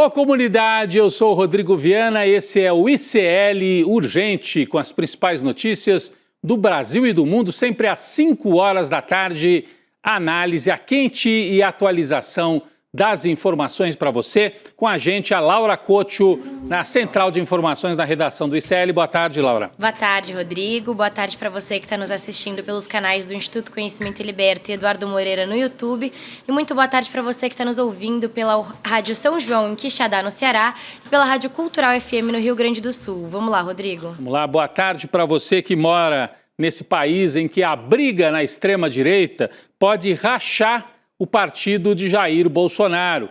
Alô, comunidade, eu sou o Rodrigo Viana, esse é o ICL Urgente, com as principais notícias do Brasil e do mundo, sempre às 5 horas da tarde, análise, a quente e atualização das informações para você. Com a gente, a Laura Couto, na Central de Informações da redação do ICL. Boa tarde, Laura. Boa tarde, Rodrigo. Boa tarde para você que está nos assistindo pelos canais do Instituto Conhecimento e Liberta e Eduardo Moreira no YouTube. E muito boa tarde para você que está nos ouvindo pela Rádio São João, em Quixadá, no Ceará, e pela Rádio Cultural FM no Rio Grande do Sul. Vamos lá, Rodrigo. Vamos lá, boa tarde para você que mora nesse país em que a briga na extrema-direita pode rachar o partido de Jair Bolsonaro.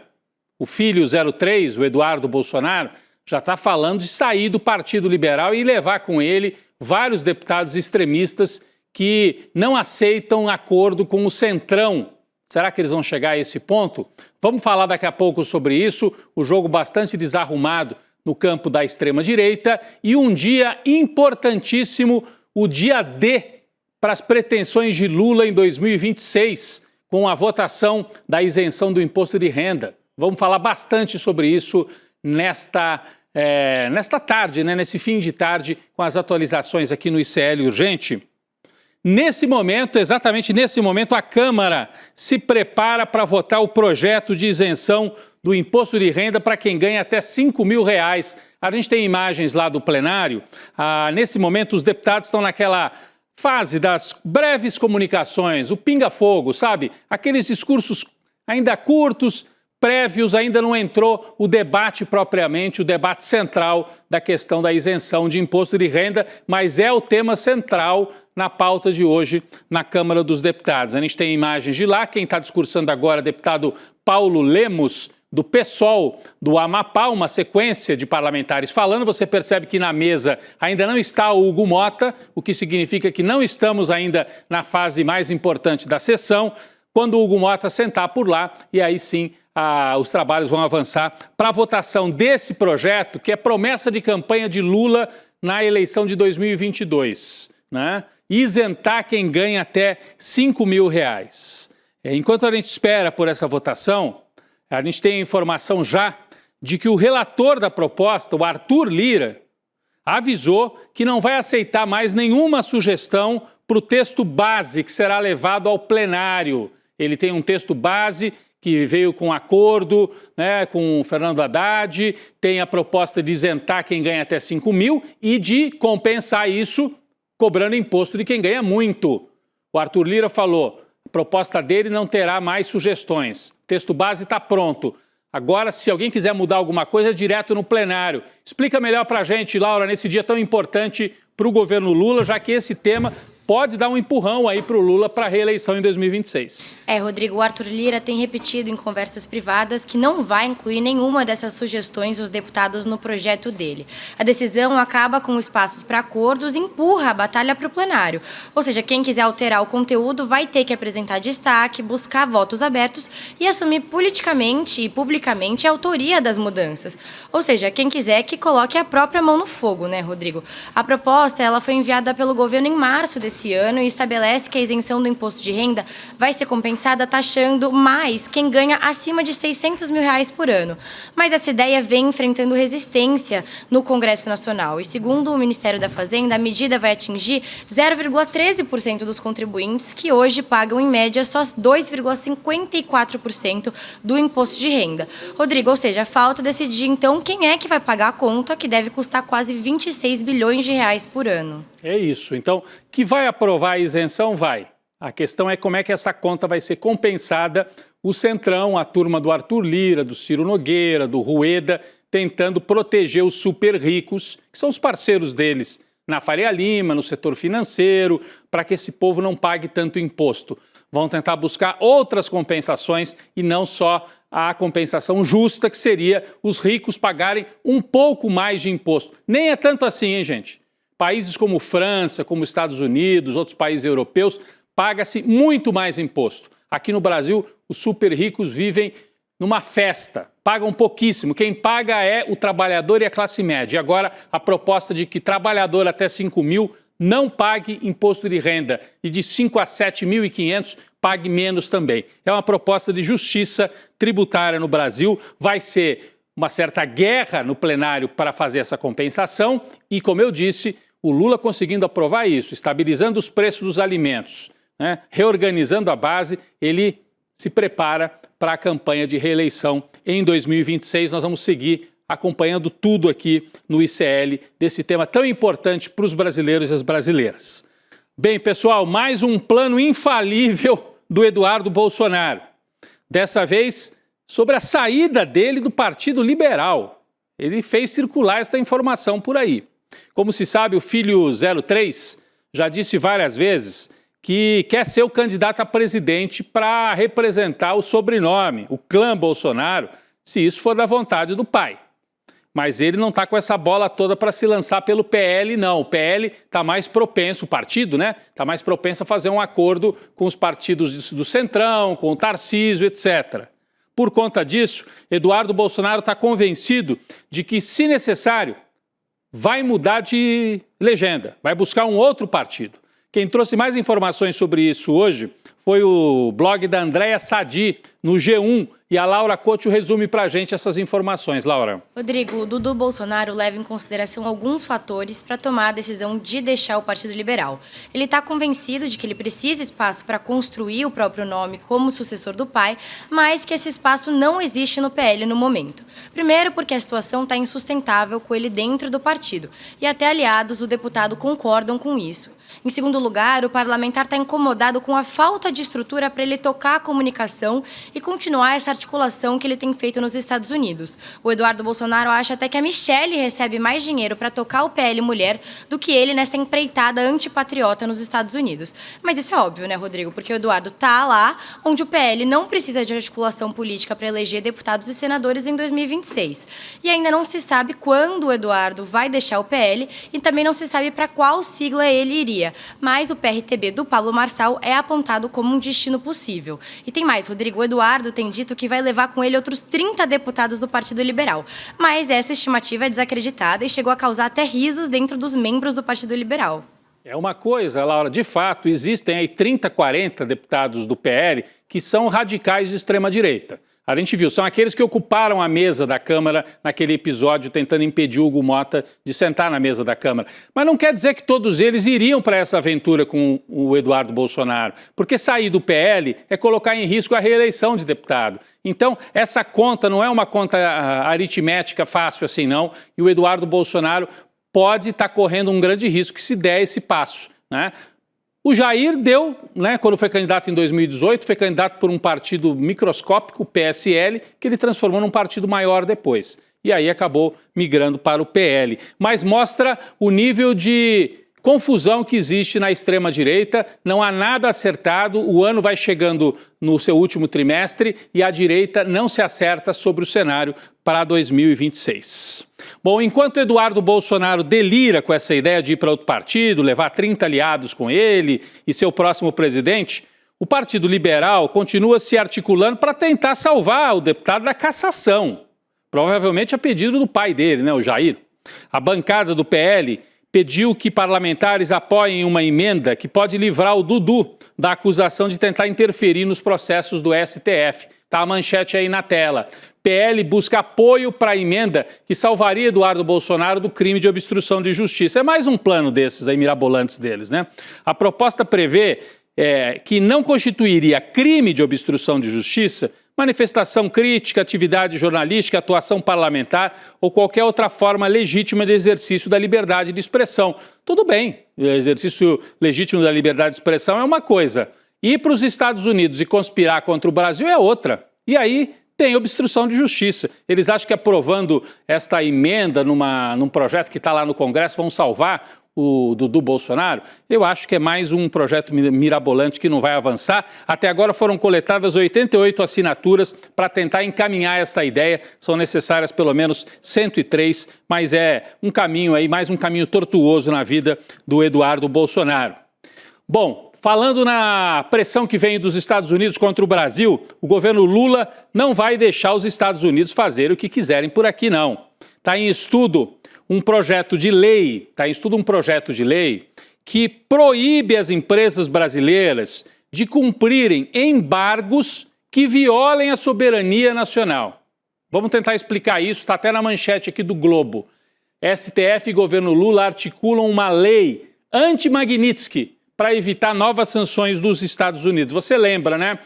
O filho 03, o Eduardo Bolsonaro, já está falando de sair do Partido Liberal e levar com ele vários deputados extremistas que não aceitam acordo com o Centrão. Será que eles vão chegar a esse ponto? Vamos falar daqui a pouco sobre isso, o jogo bastante desarrumado no campo da extrema-direita e um dia importantíssimo, o dia D para as pretensões de Lula em 2026, com a votação da isenção do imposto de renda. Vamos falar bastante sobre isso nesta tarde, nesse fim de tarde, com as atualizações aqui no ICL Urgente. Nesse momento, exatamente nesse momento, a Câmara se prepara para votar o projeto de isenção do imposto de renda para quem ganha até R$5.000. A gente tem imagens lá do plenário. Nesse momento, os deputados estão naquela fase das breves comunicações, o pinga-fogo, sabe? Aqueles discursos ainda curtos, prévios, ainda não entrou o debate propriamente, o debate central da questão da isenção de imposto de renda, mas é o tema central na pauta de hoje na Câmara dos Deputados. A gente tem imagens de lá, quem está discursando agora é o deputado Paulo Lemos, do PSOL do Amapá, uma sequência de parlamentares falando. Você percebe que na mesa ainda não está o Hugo Mota, o que significa que não estamos ainda na fase mais importante da sessão. Quando o Hugo Mota sentar por lá, e aí sim os trabalhos vão avançar para a votação desse projeto, que é promessa de campanha de Lula na eleição de 2022, né? Isentar quem ganha até R$5.000. Enquanto a gente espera por essa votação, a gente tem a informação já de que o relator da proposta, o Arthur Lira, avisou que não vai aceitar mais nenhuma sugestão para o texto base que será levado ao plenário. Ele tem um texto base que veio com acordo, né, com o Fernando Haddad, tem a proposta de isentar quem ganha até R$5.000 e de compensar isso cobrando imposto de quem ganha muito. O Arthur Lira falou: a proposta dele não terá mais sugestões. O texto base está pronto. Agora, se alguém quiser mudar alguma coisa, é direto no plenário. Explica melhor para a gente, Laura, nesse dia tão importante para o governo Lula, já que esse tema pode dar um empurrão aí para o Lula para a reeleição em 2026. Rodrigo, o Arthur Lira tem repetido em conversas privadas que não vai incluir nenhuma dessas sugestões dos deputados no projeto dele. A decisão acaba com espaços para acordos e empurra a batalha para o plenário. Ou seja, quem quiser alterar o conteúdo vai ter que apresentar destaque, buscar votos abertos e assumir politicamente e publicamente a autoria das mudanças. Ou seja, quem quiser que coloque a própria mão no fogo, né, Rodrigo? A proposta ela foi enviada pelo governo em março desse ano e estabelece que a isenção do imposto de renda vai ser compensada taxando mais quem ganha acima de R$600.000 por ano. Mas essa ideia vem enfrentando resistência no Congresso Nacional. E segundo o Ministério da Fazenda, a medida vai atingir 0,13% dos contribuintes que hoje pagam em média só 2,54% do imposto de renda. Rodrigo, ou seja, falta decidir então quem é que vai pagar a conta, que deve custar quase R$26 bilhões por ano. É isso. Então, que vai aprovar a isenção, vai. A questão é como é que essa conta vai ser compensada. O Centrão, a turma do Arthur Lira, do Ciro Nogueira, do Rueda, tentando proteger os super ricos, que são os parceiros deles na Faria Lima, no setor financeiro, para que esse povo não pague tanto imposto. Vão tentar buscar outras compensações e não só a compensação justa, que seria os ricos pagarem um pouco mais de imposto. Nem é tanto assim, hein, gente? Países como França, como Estados Unidos, outros países europeus, paga-se muito mais imposto. Aqui no Brasil, os super ricos vivem numa festa, pagam pouquíssimo. Quem paga é o trabalhador e a classe média. E agora, a proposta de que trabalhador até R$5.000 não pague imposto de renda e de 5 a 7.500 pague menos também. É uma proposta de justiça tributária no Brasil, vai ser uma certa guerra no plenário para fazer essa compensação e, como eu disse, o Lula conseguindo aprovar isso, estabilizando os preços dos alimentos, né, reorganizando a base, ele se prepara para a campanha de reeleição em 2026. Nós vamos seguir acompanhando tudo aqui no ICL desse tema tão importante para os brasileiros e as brasileiras. Bem, pessoal, mais um plano infalível do Eduardo Bolsonaro. Dessa vez, sobre a saída dele do Partido Liberal. Ele fez circular esta informação por aí. Como se sabe, o filho 03 já disse várias vezes que quer ser o candidato a presidente para representar o sobrenome, o clã Bolsonaro, se isso for da vontade do pai. Mas ele não está com essa bola toda para se lançar pelo PL, não. O PL está mais propenso, o partido, né? Está mais propenso a fazer um acordo com os partidos do Centrão, com o Tarcísio, etc. Por conta disso, Eduardo Bolsonaro está convencido de que, se necessário, vai mudar de legenda, vai buscar um outro partido. Quem trouxe mais informações sobre isso hoje foi o blog da Andréa Sadi, no G1, e a Laura Couto resume para a gente essas informações. Laura. Rodrigo, o Dudu Bolsonaro leva em consideração alguns fatores para tomar a decisão de deixar o Partido Liberal. Ele está convencido de que ele precisa de espaço para construir o próprio nome como sucessor do pai, mas que esse espaço não existe no PL no momento. Primeiro, porque a situação está insustentável com ele dentro do partido, e até aliados do deputado concordam com isso. Em segundo lugar, o parlamentar está incomodado com a falta de estrutura para ele tocar a comunicação e continuar essa articulação que ele tem feito nos Estados Unidos. O Eduardo Bolsonaro acha até que a Michelle recebe mais dinheiro para tocar o PL Mulher do que ele nessa empreitada antipatriota nos Estados Unidos. Mas isso é óbvio, né, Rodrigo? Porque o Eduardo está lá onde o PL não precisa de articulação política para eleger deputados e senadores em 2026. E ainda não se sabe quando o Eduardo vai deixar o PL e também não se sabe para qual sigla ele iria. Mas o PRTB do Pablo Marçal é apontado como um destino possível. E tem mais, Rodrigo, o Eduardo tem dito que vai levar com ele outros 30 deputados do Partido Liberal. Mas essa estimativa é desacreditada e chegou a causar até risos dentro dos membros do Partido Liberal. É uma coisa, Laura, de fato, existem aí 30, 40 deputados do PL que são radicais de extrema-direita. A gente viu, são aqueles que ocuparam a mesa da Câmara naquele episódio tentando impedir o Hugo Mota de sentar na mesa da Câmara. Mas não quer dizer que todos eles iriam para essa aventura com o Eduardo Bolsonaro, porque sair do PL é colocar em risco a reeleição de deputado. Então, essa conta não é uma conta aritmética fácil assim, não, e o Eduardo Bolsonaro pode estar correndo um grande risco se der esse passo, né? O Jair deu, né, quando foi candidato em 2018, foi candidato por um partido microscópico, o PSL, que ele transformou num partido maior depois. E aí acabou migrando para o PL. Mas mostra o nível de confusão que existe na extrema-direita, não há nada acertado, o ano vai chegando no seu último trimestre e a direita não se acerta sobre o cenário para 2026. Bom, enquanto Eduardo Bolsonaro delira com essa ideia de ir para outro partido, levar 30 aliados com ele e ser o próximo presidente, o Partido Liberal continua se articulando para tentar salvar o deputado da cassação, provavelmente a pedido do pai dele, né, o Jair. A bancada do PL pediu que parlamentares apoiem uma emenda que pode livrar o Dudu da acusação de tentar interferir nos processos do STF. Está a manchete aí na tela. PL busca apoio para a emenda que salvaria Eduardo Bolsonaro do crime de obstrução de justiça. É mais um plano desses aí, mirabolantes deles, né? A proposta prevê que não constituiria crime de obstrução de justiça manifestação crítica, atividade jornalística, atuação parlamentar ou qualquer outra forma legítima de exercício da liberdade de expressão. Tudo bem, o exercício legítimo da liberdade de expressão é uma coisa. Ir para os Estados Unidos e conspirar contra o Brasil é outra. E aí tem obstrução de justiça. Eles acham que aprovando esta emenda num projeto que está lá no Congresso vão salvar o Dudu Bolsonaro? Eu acho que é mais um projeto mirabolante que não vai avançar. Até agora foram coletadas 88 assinaturas para tentar encaminhar essa ideia. São necessárias pelo menos 103, mas é um caminho aí, mais um caminho tortuoso na vida do Eduardo Bolsonaro. Bom, falando na pressão que vem dos Estados Unidos contra o Brasil, o governo Lula não vai deixar os Estados Unidos fazer o que quiserem por aqui, não. Está em estudo um projeto de lei, que proíbe as empresas brasileiras de cumprirem embargos que violem a soberania nacional. Vamos tentar explicar isso, está até na manchete aqui do Globo. STF e governo Lula articulam uma lei anti-Magnitsky para evitar novas sanções dos Estados Unidos. Você lembra, né?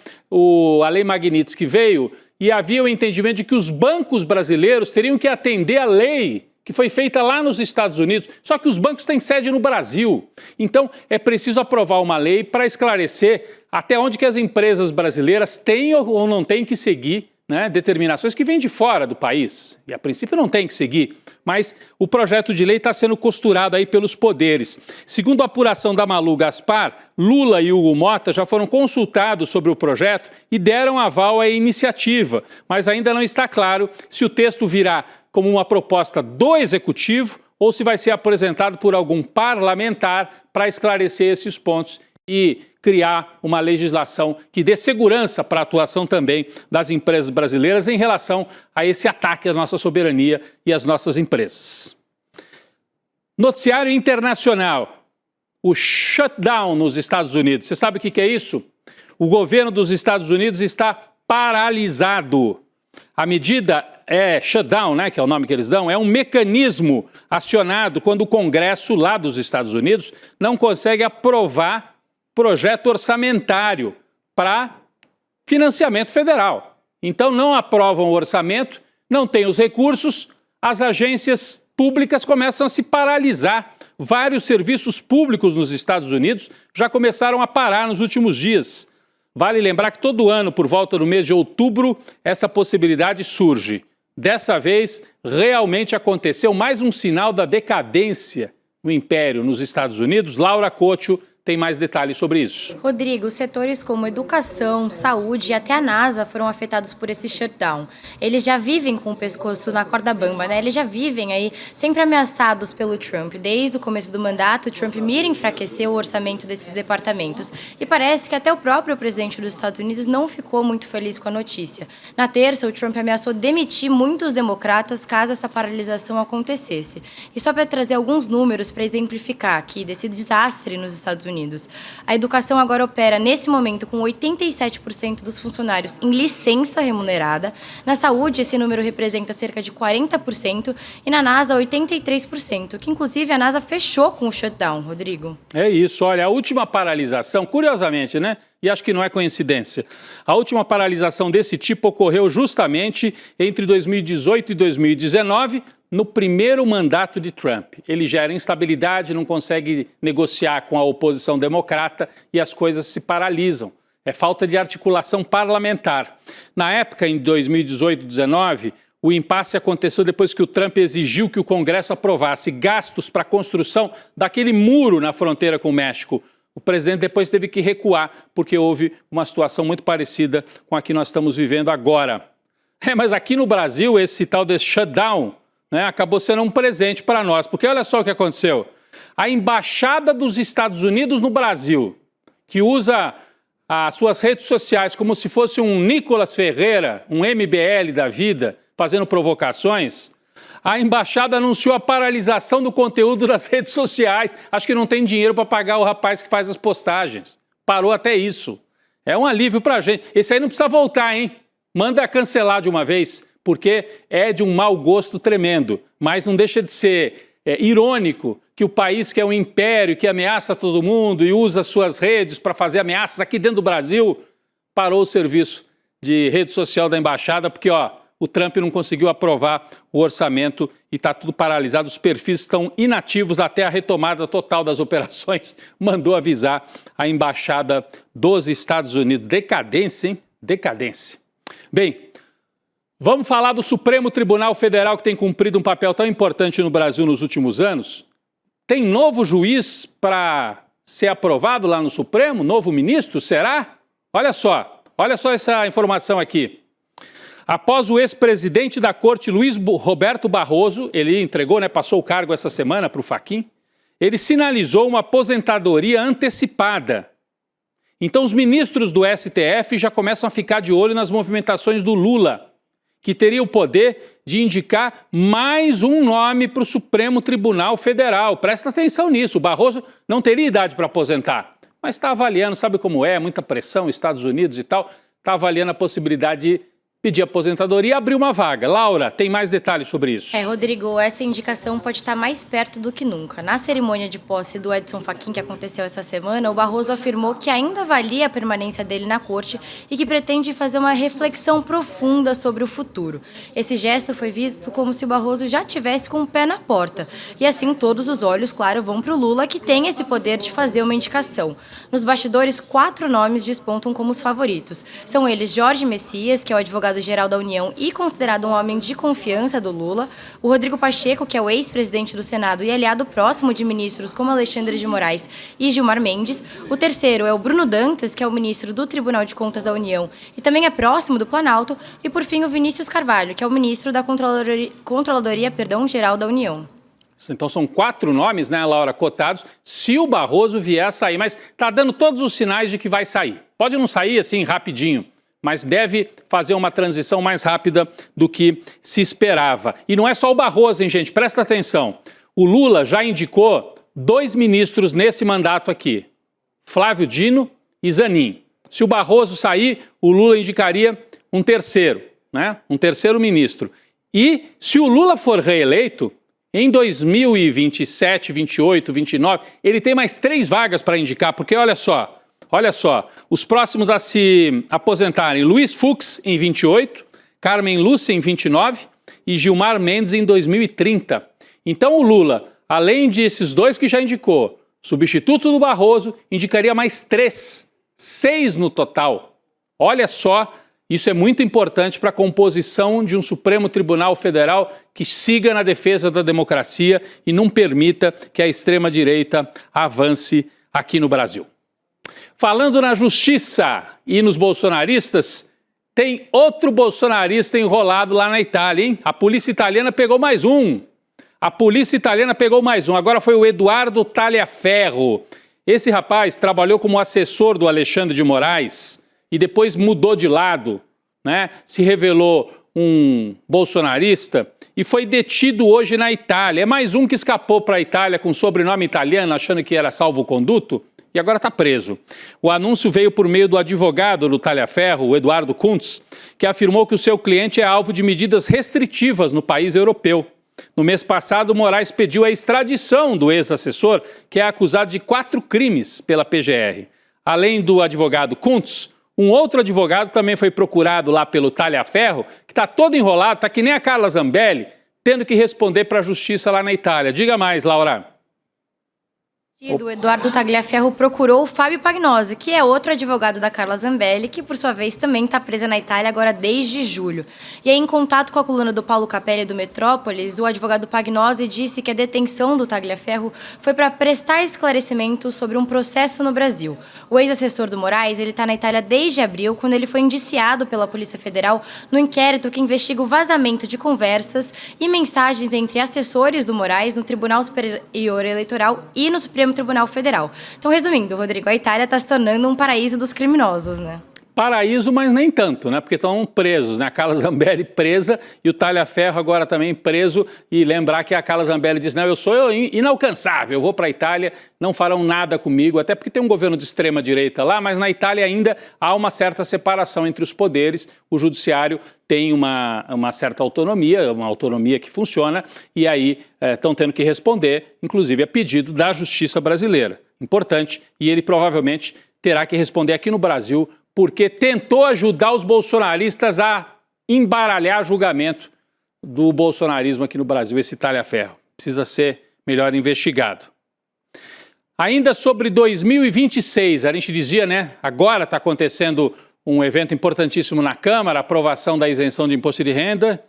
A lei Magnitsky veio e havia o entendimento de que os bancos brasileiros teriam que atender a lei que foi feita lá nos Estados Unidos, só que os bancos têm sede no Brasil. Então, é preciso aprovar uma lei para esclarecer até onde que as empresas brasileiras têm ou não têm que seguir, né, determinações que vêm de fora do país. E, a princípio, não tem que seguir. Mas o projeto de lei está sendo costurado aí pelos poderes. Segundo a apuração da Malu Gaspar, Lula e Hugo Mota já foram consultados sobre o projeto e deram aval à iniciativa. Mas ainda não está claro se o texto virá como uma proposta do Executivo ou se vai ser apresentado por algum parlamentar para esclarecer esses pontos e criar uma legislação que dê segurança para a atuação também das empresas brasileiras em relação a esse ataque à nossa soberania e às nossas empresas. Noticiário internacional. O shutdown nos Estados Unidos. Você sabe o que é isso? O governo dos Estados Unidos está paralisado. A medida shutdown, né, que é o nome que eles dão, é um mecanismo acionado quando o Congresso lá dos Estados Unidos não consegue aprovar projeto orçamentário para financiamento federal. Então não aprovam o orçamento, não tem os recursos, as agências públicas começam a se paralisar. Vários serviços públicos nos Estados Unidos já começaram a parar nos últimos dias. Vale lembrar que todo ano, por volta do mês de outubro, essa possibilidade surge. Dessa vez, realmente aconteceu mais um sinal da decadência no império nos Estados Unidos. Laura Couto tem mais detalhes sobre isso. Rodrigo, setores como educação, saúde e até a NASA foram afetados por esse shutdown. Eles já vivem com o pescoço na corda bamba, né? Eles já vivem aí sempre ameaçados pelo Trump. Desde o começo do mandato, o Trump mira enfraquecer o orçamento desses departamentos. E parece que até o próprio presidente dos Estados Unidos não ficou muito feliz com a notícia. Na terça, o Trump ameaçou demitir muitos democratas caso essa paralisação acontecesse. E só para trazer alguns números para exemplificar aqui desse desastre nos Estados Unidos. A educação agora opera, nesse momento, com 87% dos funcionários em licença remunerada. Na saúde, esse número representa cerca de 40%. E na NASA, 83%, que inclusive a NASA fechou com o shutdown, Rodrigo. É isso, olha, a última paralisação, curiosamente, né? E acho que não é coincidência. A última paralisação desse tipo ocorreu justamente entre 2018 e 2019, no primeiro mandato de Trump. Ele gera instabilidade, não consegue negociar com a oposição democrata e as coisas se paralisam. É falta de articulação parlamentar. Na época, em 2018 e 2019, o impasse aconteceu depois que o Trump exigiu que o Congresso aprovasse gastos para a construção daquele muro na fronteira com o México. O presidente depois teve que recuar, porque houve uma situação muito parecida com a que nós estamos vivendo agora. Mas aqui no Brasil, esse tal de shutdown, né, acabou sendo um presente para nós, porque olha só o que aconteceu. A Embaixada dos Estados Unidos no Brasil, que usa as suas redes sociais como se fosse um Nicolas Ferreira, um MBL da vida, fazendo provocações, a embaixada anunciou a paralisação do conteúdo das redes sociais. Acho que não tem dinheiro para pagar o rapaz que faz as postagens. Parou até isso. É um alívio para a gente. Esse aí não precisa voltar, hein? Manda cancelar de uma vez, porque é de um mau gosto tremendo. Mas não deixa de ser irônico que o país que é um império, que ameaça todo mundo e usa suas redes para fazer ameaças aqui dentro do Brasil, parou o serviço de rede social da embaixada, porque o Trump não conseguiu aprovar o orçamento e está tudo paralisado. Os perfis estão inativos até a retomada total das operações. Mandou avisar a embaixada dos Estados Unidos. Decadência, hein? Decadência. Bem, vamos falar do Supremo Tribunal Federal, que tem cumprido um papel tão importante no Brasil nos últimos anos. Tem novo juiz para ser aprovado lá no Supremo? Novo ministro? Será? Olha só essa informação aqui. Após o ex-presidente da Corte, Luiz Roberto Barroso, ele entregou, passou o cargo essa semana para o Fachin, ele sinalizou uma aposentadoria antecipada. Então os ministros do STF já começam a ficar de olho nas movimentações do Lula, que teria o poder de indicar mais um nome para o Supremo Tribunal Federal. Presta atenção nisso, o Barroso não teria idade para aposentar, mas está avaliando, sabe como é, muita pressão, Estados Unidos e tal, está avaliando a possibilidade de pedir aposentadoria e abrir uma vaga. Laura, tem mais detalhes sobre isso? Rodrigo, essa indicação pode estar mais perto do que nunca. Na cerimônia de posse do Edson Fachin, que aconteceu essa semana, o Barroso afirmou que ainda avalia a permanência dele na corte e que pretende fazer uma reflexão profunda sobre o futuro. Esse gesto foi visto como se o Barroso já tivesse com o pé na porta. E assim todos os olhos, claro, vão para o Lula, que tem esse poder de fazer uma indicação. Nos bastidores, 4 nomes despontam como os favoritos. São eles Jorge Messias, que é o advogado-geral da União e considerado um homem de confiança do Lula, o Rodrigo Pacheco, que é o ex-presidente do Senado e aliado próximo de ministros como Alexandre de Moraes e Gilmar Mendes. O terceiro é o Bruno Dantas, que é o ministro do Tribunal de Contas da União e também é próximo do Planalto. E, por fim, o Vinícius Carvalho, que é o ministro da Controladoria Geral da União. Então são 4 nomes, né, Laura, cotados, se o Barroso vier a sair. Mas está dando todos os sinais de que vai sair. Pode não sair assim rapidinho, mas deve fazer uma transição mais rápida do que se esperava. E não é só o Barroso, hein, gente? Presta atenção. O Lula já indicou 2 ministros nesse mandato aqui, Flávio Dino e Zanin. Se o Barroso sair, o Lula indicaria um terceiro, né? Um terceiro ministro. E se o Lula for reeleito, em 2027, 28, 29, ele tem mais 3 vagas para indicar, porque olha só, os próximos a se aposentarem, Luiz Fux em 28, Carmen Lúcia em 29 e Gilmar Mendes em 2030. Então o Lula, além desses 2 que já indicou, substituto do Barroso, indicaria mais 3, 6 no total. Olha só, isso é muito importante para a composição de um Supremo Tribunal Federal que siga na defesa da democracia e não permita que a extrema-direita avance aqui no Brasil. Falando na justiça e nos bolsonaristas, tem outro bolsonarista enrolado lá na Itália, hein? A polícia italiana pegou mais um. Agora foi o Eduardo Tagliaferro. Esse rapaz trabalhou como assessor do Alexandre de Moraes e depois mudou de lado, né? Se revelou um bolsonarista e foi detido hoje na Itália. É mais um que escapou para a Itália com sobrenome italiano, achando que era salvo-conduto. E agora está preso. O anúncio veio por meio do advogado do Tagliaferro, o Eduardo Kuntz, que afirmou que o seu cliente é alvo de medidas restritivas no país europeu. No mês passado, Moraes pediu a extradição do ex-assessor, que é acusado de 4 crimes pela PGR. Além do advogado Kuntz, um outro advogado também foi procurado lá pelo Tagliaferro, que está todo enrolado, está que nem a Carla Zambelli, tendo que responder para a justiça lá na Itália. Diga mais, Laura. O Eduardo Tagliaferro procurou o Fábio Pagnosi, que é outro advogado da Carla Zambelli, que por sua vez também está presa na Itália agora desde julho. E aí, em contato com a coluna do Paulo Capelli do Metrópolis, o advogado Pagnosi disse que a detenção do Tagliaferro foi para prestar esclarecimentos sobre um processo no Brasil. O ex-assessor do Moraes, ele está na Itália desde abril, quando ele foi indiciado pela Polícia Federal no inquérito que investiga o vazamento de conversas e mensagens entre assessores do Moraes no Tribunal Superior Eleitoral e no Supremo Tribunal Federal. Então, resumindo, Rodrigo, a Itália está se tornando um paraíso dos criminosos, né? Paraíso, mas nem tanto, né? Porque estão presos, né? A Carla Zambelli presa e o Tagliaferro agora também preso. E lembrar que a Carla Zambelli diz, não, eu sou inalcançável, eu vou para a Itália, não farão nada comigo, até porque tem um governo de extrema direita lá, mas na Itália ainda há uma certa separação entre os poderes, o judiciário tem uma certa autonomia, uma autonomia que funciona, e aí estão tendo que responder, inclusive a pedido da justiça brasileira. Importante, e ele provavelmente terá que responder aqui no Brasil, porque tentou ajudar os bolsonaristas a embaralhar julgamento do bolsonarismo aqui no Brasil, esse Tagliaferro. Precisa ser melhor investigado. Ainda sobre 2026, a gente dizia, né? Agora está acontecendo um evento importantíssimo na Câmara, a aprovação da isenção de imposto de renda.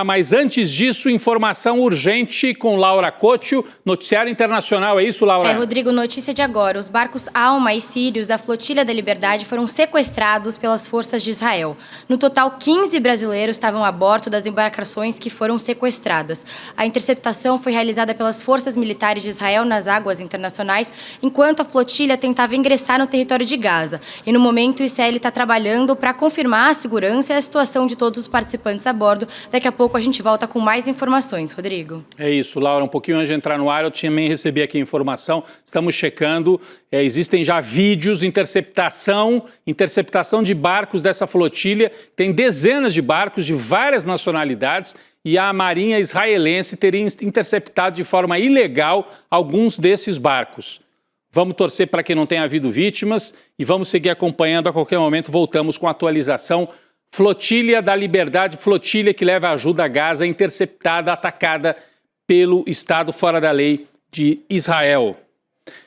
Mas antes disso, informação urgente com Laura Couto, noticiário internacional, é isso, Laura? Rodrigo, notícia de agora. Os barcos Alma e Sírios da Flotilha da Liberdade foram sequestrados pelas forças de Israel. No total, 15 brasileiros estavam a bordo das embarcações que foram sequestradas. A interceptação foi realizada pelas forças militares de Israel nas águas internacionais, enquanto a flotilha tentava ingressar no território de Gaza. E no momento, o ICL está trabalhando para confirmar a segurança e a situação de todos os participantes a bordo. Daqui daqui a pouco a gente volta com mais informações, Rodrigo. É isso, Laura, um pouquinho antes de entrar no ar, eu também recebi aqui a informação, estamos checando, existem já vídeos, interceptação de barcos dessa flotilha, tem dezenas de barcos de várias nacionalidades e a Marinha israelense teria interceptado de forma ilegal alguns desses barcos. Vamos torcer para que não tenha havido vítimas e vamos seguir acompanhando. A qualquer momento voltamos com a atualização. Flotilha da Liberdade, flotilha que leva ajuda a Gaza, interceptada, atacada pelo Estado fora da lei de Israel.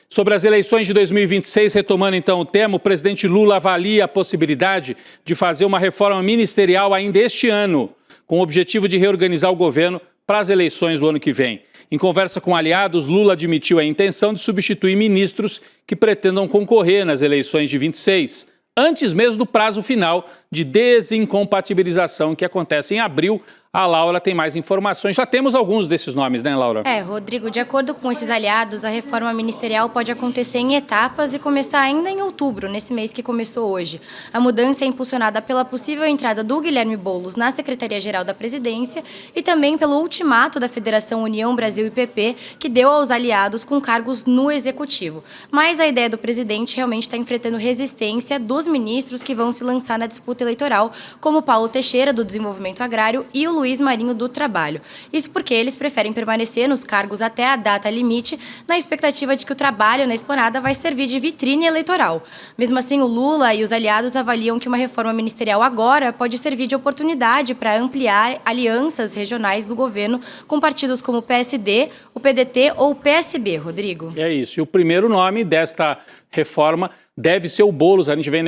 Sobre as eleições de 2026, retomando então o tema, o presidente Lula avalia a possibilidade de fazer uma reforma ministerial ainda este ano, com o objetivo de reorganizar o governo para as eleições do ano que vem. Em conversa com aliados, Lula admitiu a intenção de substituir ministros que pretendam concorrer nas eleições de 26, antes mesmo do prazo final de desincompatibilização que acontece em abril. A Laura tem mais informações. Já temos alguns desses nomes, né, Laura? Rodrigo, de acordo com esses aliados, a reforma ministerial pode acontecer em etapas e começar ainda em outubro, nesse mês que começou hoje. A mudança é impulsionada pela possível entrada do Guilherme Boulos na Secretaria-Geral da Presidência e também pelo ultimato da Federação União Brasil e PP, que deu aos aliados com cargos no Executivo. Mas a ideia do presidente realmente está enfrentando resistência dos ministros que vão se lançar na disputa eleitoral, como Paulo Teixeira, do Desenvolvimento Agrário, e o Luiz Marinho, do Trabalho. Isso porque eles preferem permanecer nos cargos até a data limite, na expectativa de que o trabalho na esplanada vai servir de vitrine eleitoral. Mesmo assim, o Lula e os aliados avaliam que uma reforma ministerial agora pode servir de oportunidade para ampliar alianças regionais do governo com partidos como o PSD, o PDT ou o PSB, Rodrigo. É isso. E o primeiro nome desta reforma deve ser o Boulos. A gente vem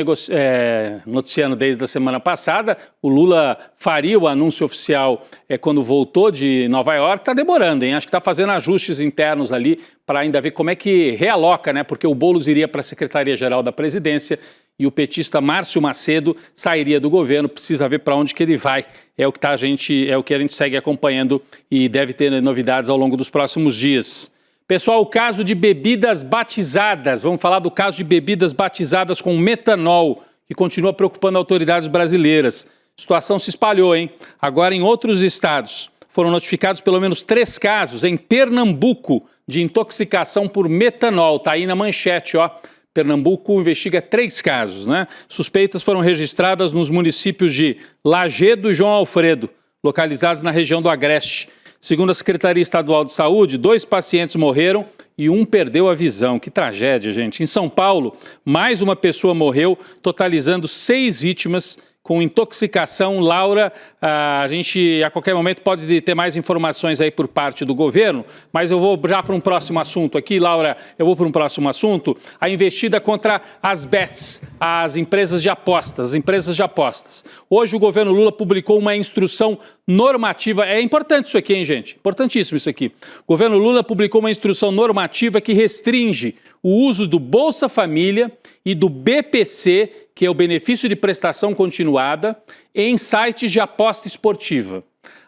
noticiando desde a semana passada. O Lula faria o anúncio oficial quando voltou de Nova York. Está demorando, hein? Acho que está fazendo ajustes internos ali para ainda ver como é que realoca, né? Porque o Boulos iria para a Secretaria-Geral da Presidência e o petista Márcio Macedo sairia do governo. Precisa ver para onde que ele vai. É o que a gente segue acompanhando e deve ter novidades ao longo dos próximos dias. Pessoal, o caso de bebidas batizadas, vamos falar do caso de bebidas batizadas com metanol, que continua preocupando autoridades brasileiras. A situação se espalhou, hein? Agora em outros estados foram notificados pelo menos 3 casos em Pernambuco de intoxicação por metanol. Tá aí na manchete, ó. Pernambuco investiga 3 casos, né? Suspeitas foram registradas nos municípios de Lagedo e João Alfredo, localizados na região do Agreste. Segundo a Secretaria Estadual de Saúde, 2 pacientes morreram e 1 perdeu a visão. Que tragédia, gente. Em São Paulo, mais uma pessoa morreu, totalizando 6 vítimas com intoxicação. Laura, a gente a qualquer momento pode ter mais informações aí por parte do governo, mas eu vou já para um próximo assunto aqui, Laura, eu vou para um próximo assunto. A investida contra as bets, as empresas de apostas, Hoje o governo Lula publicou uma instrução normativa. É importante isso aqui, hein, gente? Importantíssimo isso aqui. O governo Lula publicou uma instrução normativa que restringe o uso do Bolsa Família e do BPC, que é o benefício de prestação continuada, em sites de aposta esportiva.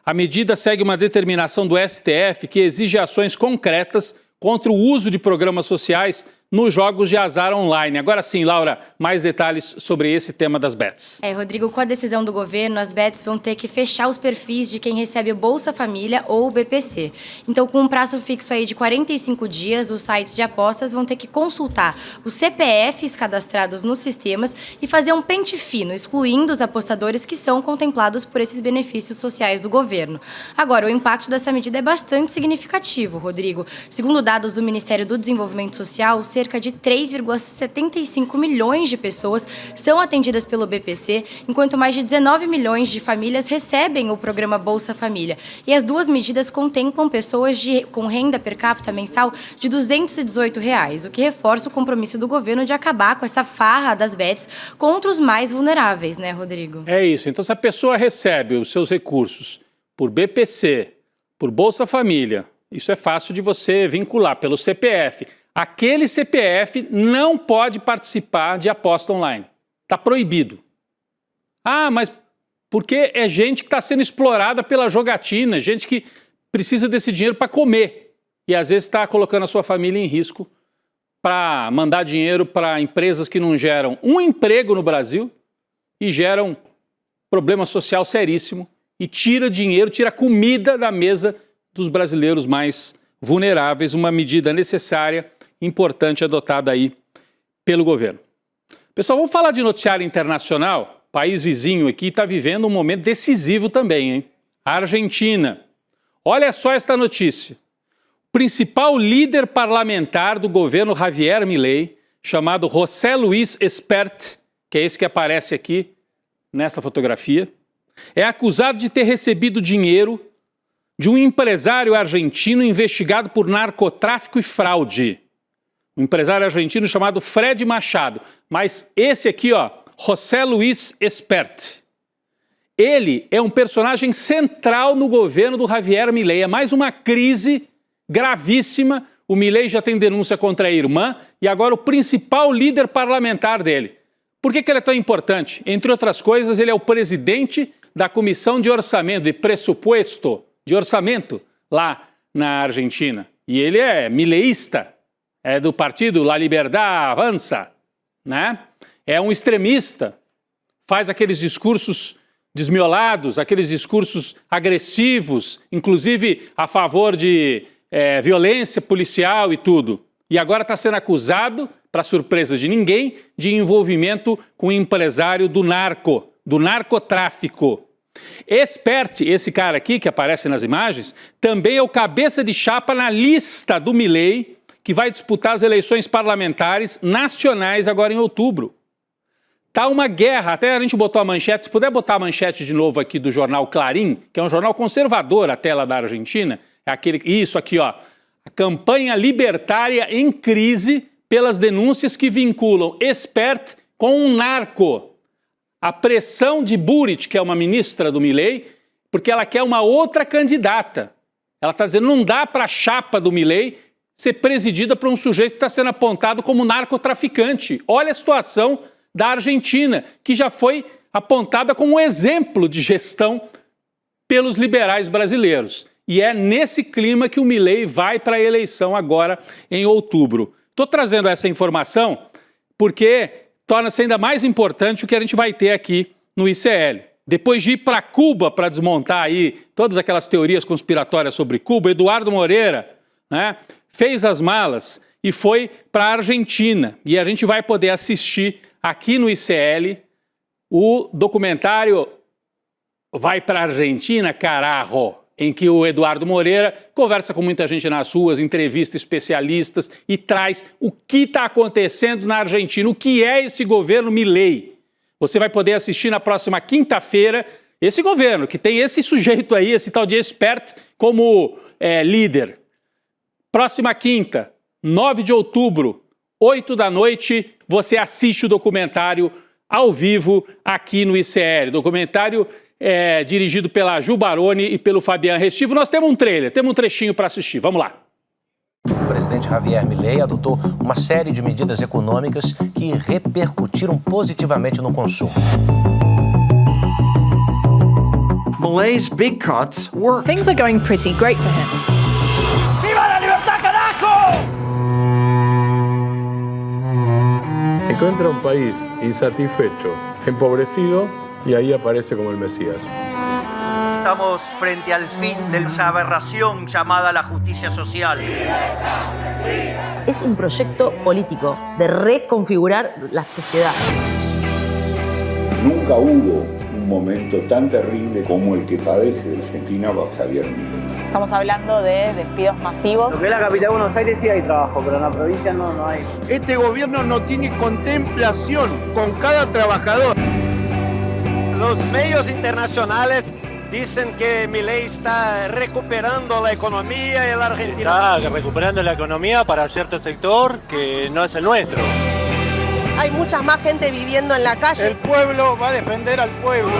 A medida segue uma determinação do STF que exige ações concretas contra o uso de programas sociais nos jogos de azar online. Agora sim, Laura, mais detalhes sobre esse tema das bets. Rodrigo, com a decisão do governo, as bets vão ter que fechar os perfis de quem recebe o Bolsa Família ou o BPC. Então, com um prazo fixo aí de 45 dias, os sites de apostas vão ter que consultar os CPFs cadastrados nos sistemas e fazer um pente fino, excluindo os apostadores que são contemplados por esses benefícios sociais do governo. Agora, o impacto dessa medida é bastante significativo, Rodrigo. Segundo dados do Ministério do Desenvolvimento Social, cerca de 3,75 milhões de pessoas são atendidas pelo BPC, enquanto mais de 19 milhões de famílias recebem o programa Bolsa Família. E as 2 medidas contemplam pessoas com renda per capita mensal de R$ 218, o que reforça o compromisso do governo de acabar com essa farra das bets contra os mais vulneráveis, né, Rodrigo? É isso. Então, se a pessoa recebe os seus recursos por BPC, por Bolsa Família, isso é fácil de você vincular pelo CPF. Aquele CPF não pode participar de aposta online. Está proibido. Ah, mas porque é gente que está sendo explorada pela jogatina, gente que precisa desse dinheiro para comer. E às vezes está colocando a sua família em risco para mandar dinheiro para empresas que não geram um emprego no Brasil e geram problema social seríssimo e tira dinheiro, tira comida da mesa dos brasileiros mais vulneráveis, uma medida necessária, importante, adotada aí pelo governo. Pessoal, vamos falar de noticiário internacional. O país vizinho aqui está vivendo um momento decisivo também, hein? A Argentina. Olha só esta notícia. O principal líder parlamentar do governo Javier Milei, chamado José Luis Espert, que é esse que aparece aqui nessa fotografia, é acusado de ter recebido dinheiro de um empresário argentino investigado por narcotráfico e fraude. Um empresário argentino chamado Fred Machado. Mas esse aqui, ó, José Luis Espert. Ele é um personagem central no governo do Javier Milei. É mais uma crise gravíssima. O Milei já tem denúncia contra a irmã e agora o principal líder parlamentar dele. Por que ele é tão importante? Entre outras coisas, ele é o presidente da Comissão de Orçamento, de Pressupuesto, de Orçamento, lá na Argentina. E ele é mileísta, é do partido La Liberdad Avanza, né? É um extremista, faz aqueles discursos desmiolados, aqueles discursos agressivos, inclusive a favor de violência policial e tudo. E agora está sendo acusado, para surpresa de ninguém, de envolvimento com o empresário do narcotráfico. Espert, esse cara aqui que aparece nas imagens, também é o cabeça de chapa na lista do Milei, que vai disputar as eleições parlamentares nacionais agora em outubro. Tá uma guerra, até a gente botou a manchete, se puder botar a manchete de novo aqui do jornal Clarín, que é um jornal conservador até lá da Argentina, é aquele, isso aqui ó, a campanha libertária em crise pelas denúncias que vinculam Espert com um narco. A pressão de Buric, que é uma ministra do Milei, porque ela quer uma outra candidata. Ela está dizendo, não dá para a chapa do Milei ser presidida por um sujeito que está sendo apontado como narcotraficante. Olha a situação da Argentina, que já foi apontada como um exemplo de gestão pelos liberais brasileiros. E é nesse clima que o Milei vai para a eleição agora em outubro. Estou trazendo essa informação porque torna-se ainda mais importante o que a gente vai ter aqui no ICL. Depois de ir para Cuba para desmontar aí todas aquelas teorias conspiratórias sobre Cuba, Eduardo Moreira, né, fez as malas e foi para a Argentina. E a gente vai poder assistir aqui no ICL o documentário Vai para a Argentina, carajo, em que o Eduardo Moreira conversa com muita gente nas ruas, entrevista especialistas e traz o que está acontecendo na Argentina, o que é esse governo Milei. Você vai poder assistir na próxima quinta-feira esse governo, que tem esse sujeito aí, esse tal de Espert, como líder. Próxima quinta, 9 de outubro, 8 da noite, você assiste o documentário ao vivo aqui no ICL. Documentário dirigido pela Ju Baroni e pelo Fabian Restivo. Nós temos um trailer, temos um trechinho para assistir. Vamos lá. O presidente Javier Milei adotou uma série de medidas econômicas que repercutiram positivamente no consumo. Milei's big cuts work. Things are going pretty great for him. ¡Viva la libertad, carajo! Encuentra un país insatisfecho, empobrecido, y ahí aparece como el Mesías. Estamos frente al fin de esa aberración llamada la justicia social. Es un proyecto político de reconfigurar la sociedad. Nunca hubo un momento tan terrible como el que padece Argentina bajo Javier Milei. Estamos hablando de despidos masivos. Lo que es la capital de Buenos Aires sí hay trabajo, pero en la provincia no hay. Este gobierno no tiene contemplación con cada trabajador. Los medios internacionales dicen que Milei está recuperando la economía en la Argentina. Está recuperando la economía para cierto sector que no es el nuestro. Hay mucha más gente viviendo en la calle. El pueblo va a defender al pueblo.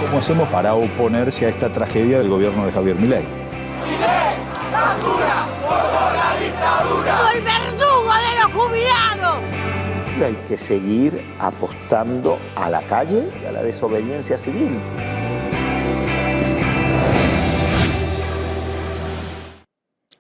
¿Cómo hacemos para oponerse a esta tragedia del gobierno de Javier Milei? ¡Milei, basura, por la dictadura! ¡El verdugo de los jubilados! Hay que seguir apostando a la calle e a desobediência civil.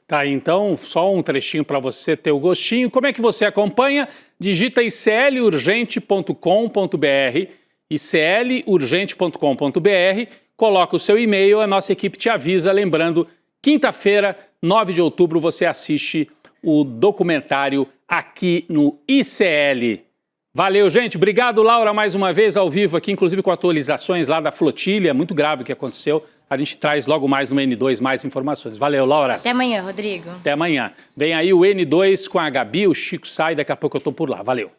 Tá, então, só um trechinho para você ter o gostinho. Como é que você acompanha? Digita iclurgente.com.br iclurgente.com.br, coloca o seu e-mail, a nossa equipe te avisa, lembrando, quinta-feira, 9 de outubro, você assiste o documentário aqui no ICL. Valeu, gente. Obrigado, Laura, mais uma vez ao vivo aqui, inclusive com atualizações lá da flotilha. Muito grave o que aconteceu. A gente traz logo mais no N2 mais informações. Valeu, Laura. Até amanhã, Rodrigo. Até amanhã. Vem aí o N2 com a Gabi, o Chico sai, daqui a pouco eu tô por lá. Valeu.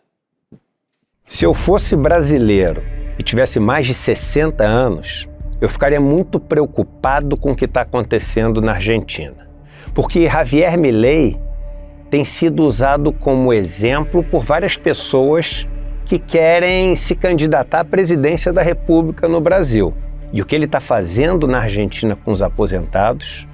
Se eu fosse brasileiro e tivesse mais de 60 anos, eu ficaria muito preocupado com o que está acontecendo na Argentina. Porque Javier Milei tem sido usado como exemplo por várias pessoas que querem se candidatar à presidência da República no Brasil. E o que ele está fazendo na Argentina com os aposentados,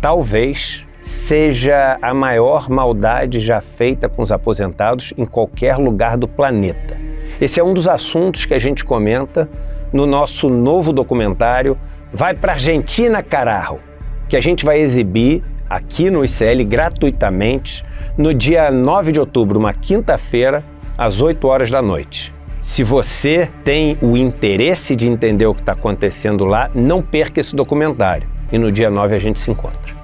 talvez seja a maior maldade já feita com os aposentados em qualquer lugar do planeta. Esse é um dos assuntos que a gente comenta no nosso novo documentário Vai pra Argentina, Carajo, que a gente vai exibir aqui no ICL gratuitamente no dia 9 de outubro, uma quinta-feira, às 8 horas da noite. Se você tem o interesse de entender o que está acontecendo lá, não perca esse documentário. E no dia 9 a gente se encontra.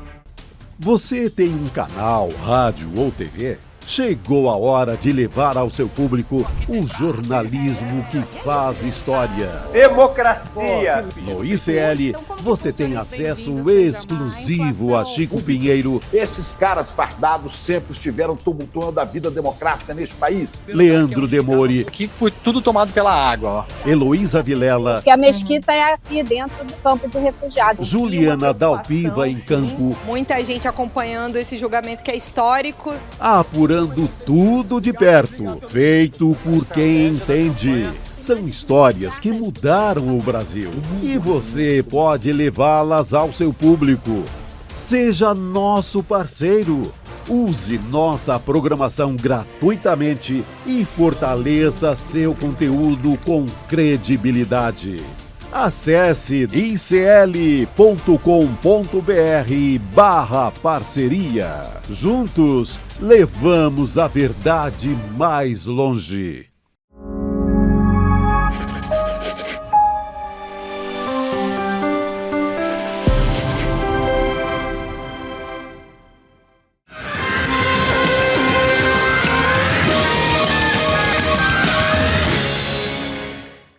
Você tem um canal, rádio ou TV? Chegou a hora de levar ao seu público o jornalismo que faz história. Democracia! No ICL, você tem acesso exclusivo a Chico Pinheiro. Esses caras fardados sempre estiveram tumultuando a vida democrática neste país. Leandro Demore. Aqui foi tudo tomado pela água, ó. Heloísa Vilela. Que a mesquita é aqui dentro do campo de refugiados. Juliana Dalpiva em campo. Muita gente acompanhando esse julgamento que é histórico. Apurando tudo de perto, feito por quem entende. São histórias que mudaram o Brasil e você pode levá-las ao seu público. Seja nosso parceiro. Use nossa programação gratuitamente e fortaleça seu conteúdo com credibilidade. Acesse icl.com.br/parceria. Juntos, levamos a verdade mais longe.